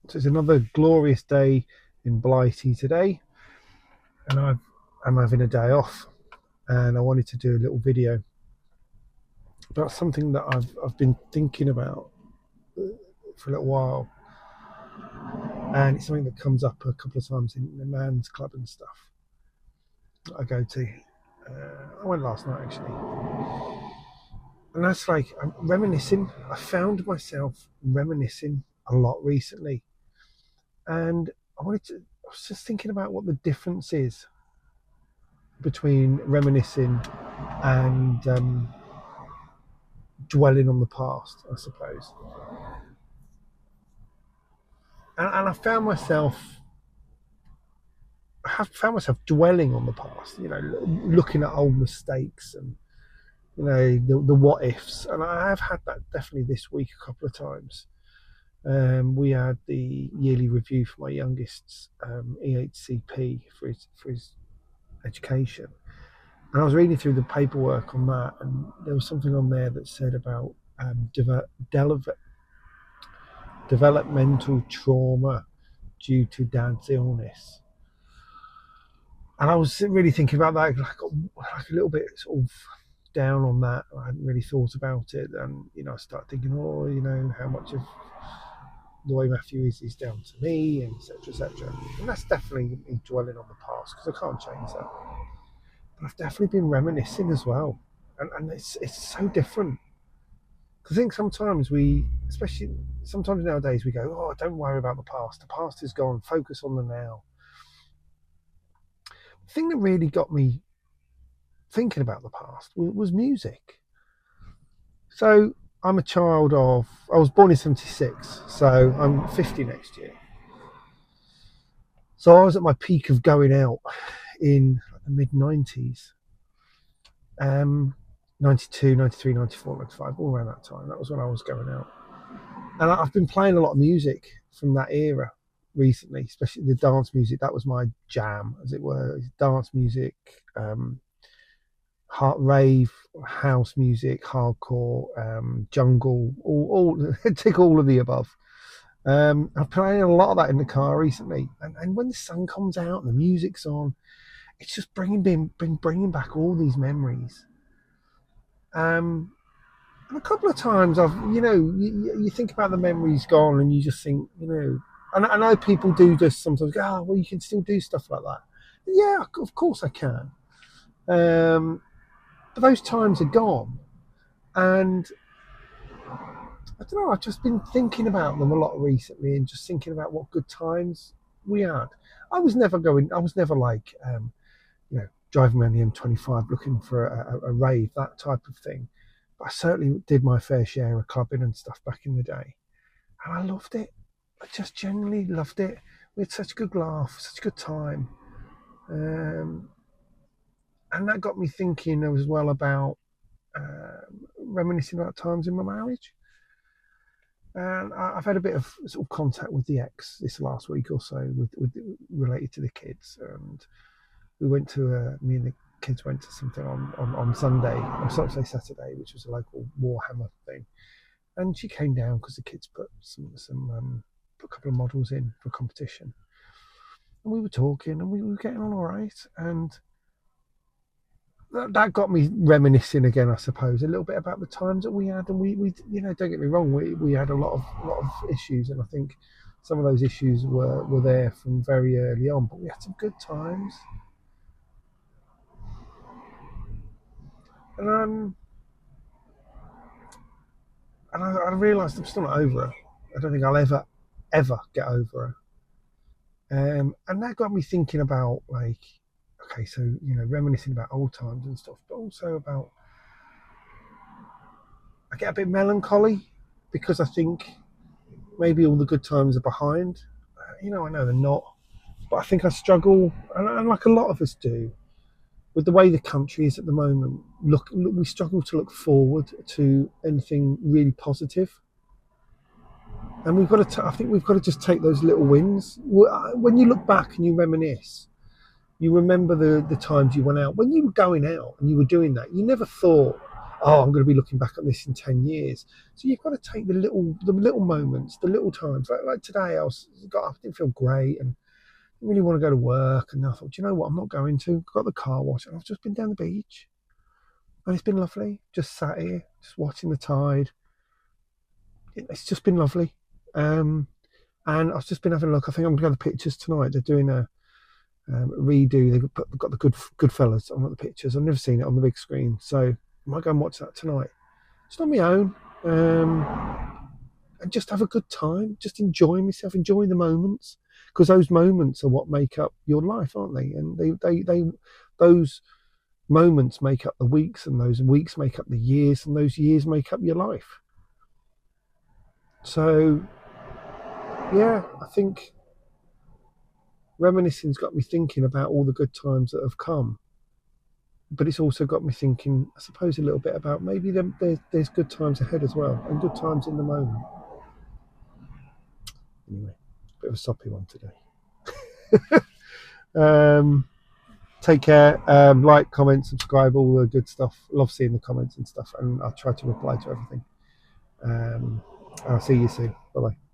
So it's another glorious day in Blighty today, and I'm having a day off, and I wanted to do a little video about something that I've been thinking about for a little while, and it's something that comes up a couple of times in the man's club and stuff that I go to. I went last night actually, and that's like I'm reminiscing. I found myself reminiscing a lot recently, and I was just thinking about what the difference is between reminiscing and dwelling on the past, I suppose. And I have found myself dwelling on the past. Looking at old mistakes and the what ifs. And I have had that definitely this week a couple of times. We had the yearly review for my youngest's EHCP for his education. And I was reading through the paperwork on that, and there was something on there that said about developmental trauma due to dad's illness. And I was really thinking about that, like a little bit sort of down on that. I hadn't really thought about it, and I started thinking, how much of the way Matthew is down to me, and etc. etc. And that's definitely me dwelling on the past because I can't change that. But I've definitely been reminiscing as well, and it's so different. Because I think sometimes especially sometimes nowadays, we go, "Oh, don't worry about the past. The past is gone. Focus on the now." The thing that really got me thinking about the past was music. So I was born in '76, so I'm 50 next year. So I was at my peak of going out in the mid '90s. 92, 93, 94, 95, all around that time. That was when I was going out. And I've been playing a lot of music from that era recently, especially the dance music. That was my jam, as it were. Dance music, heart rave, house music, hardcore, jungle, all tick all of the above. I'm playing a lot of that in the car recently, and when the sun comes out and the music's on, it's just been bringing back all these memories. And a couple of times you think about the memories gone, and you just think, and I know people do just sometimes go, oh, well, you can still do stuff like that. Yeah, of course I can. But those times are gone, and I don't know. I've just been thinking about them a lot recently, and just thinking about what good times we had. I was never like, driving around the M25 looking for a rave, that type of thing. But I certainly did my fair share of clubbing and stuff back in the day, and I loved it. I just genuinely loved it. We had such a good laugh, such a good time, um, and that got me thinking as well about reminiscing about times in my marriage. And I've had a bit of sort of contact with the ex this last week or so, with related to the kids, and we went to me and the kids went to something on Sunday, or Saturday, which was a local Warhammer thing. And she came down because the kids put put a couple of models in for competition, and we were talking, and we were getting on all right, and that got me reminiscing again, I suppose, a little bit about the times that we had. And we don't get me wrong, we had a lot of issues, and I think some of those issues were there from very early on, but we had some good times. And I realised I'm still not over her. I don't think I'll ever get over her. And that got me thinking about, like, okay, so reminiscing about old times and stuff, but also about, I get a bit melancholy because I think maybe all the good times are behind. I know they're not, but I think I struggle, and like a lot of us do, with the way the country is at the moment. We struggle to look forward to anything really positive, and I think we've got to just take those little wins. When you look back and you reminisce, you remember the times you went out. When you were going out and you were doing that, you never thought, oh, I'm going to be looking back on this in 10 years. So you've got to take the little moments, the little times. Like today, I didn't feel great and didn't really want to go to work. And I thought, do you know what? I'm not going to. Got the car wash and I've just been down the beach. And it's been lovely. Just sat here, just watching the tide. It's just been lovely. And I've just been having a look. I think I'm going to go to the pictures tonight. They're doing a redo. They've got the good fellas on the pictures. I've never seen it on the big screen. So I might go and watch that tonight. Just on my own. And just have a good time. Just enjoy myself, enjoy the moments. Because those moments are what make up your life, aren't they? And those moments make up the weeks, and those weeks make up the years, and those years make up your life. So, yeah, I think reminiscing's got me thinking about all the good times that have come, but it's also got me thinking, I suppose, a little bit about maybe there's good times ahead as well, and good times in the moment. Anyway, bit of a soppy one today. Take care. Like, comment, subscribe, all the good stuff. Love seeing the comments and stuff, and I'll try to reply to everything. I'll see you soon. Bye bye.